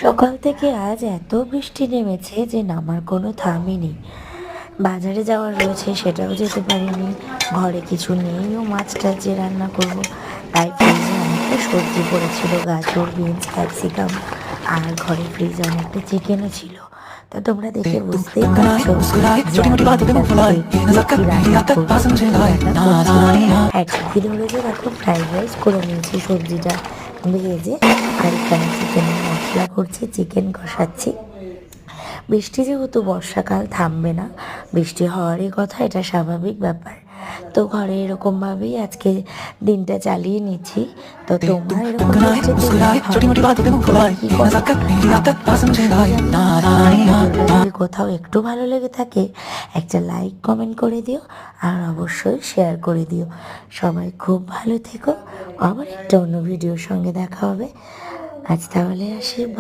সকাল থেকে আজ এত বৃষ্টি নেমেছে যে নামার কোনো থামই নেই। বাজারে যাওয়ার রয়েছে, সেটাও যেতে পারিনি। ঘরে কিছু নেইও, মাছটা যে রান্না করব, তাই ফ্রিজে অনেকটা সবজি পড়েছিল, গাজর, বিনস, ক্যাপসিকাম, আর ঘরে ফ্রিজে অনেকটা চিকেনও ছিল। তো তোমরা দেখে বুঝতেই পারছো যে আমি কি রান্না করবো, কি রান্না করছি। একদিকে ধরেছে দেখো ফ্রাইড রাইস করে নিয়েছি, সবজিটা ভেজে, আর এখানে চিকেনের মশলা করছি, চিকেন কষাচ্ছি। বৃষ্টি যেহেতু বর্ষাকাল থামবে না, বৃষ্টি হওয়ারই কথা, এটা স্বাভাবিক ব্যাপার। তো ঘরে এরকমভাবেই আজকে দিনটা চালিয়ে নিচ্ছি। তো তোমরা এরকম বৃষ্টির দিনে কি করো? যদি কোথাও একটু ভালো লেগে থাকে, একটা লাইক কমেন্ট করে দিও, আর অবশ্যই শেয়ার করে দিও। সবাই খুব ভালো থেকো। আবার একটা অন্য ভিডিওর সঙ্গে দেখা হবে। আজ তাহলে আসি।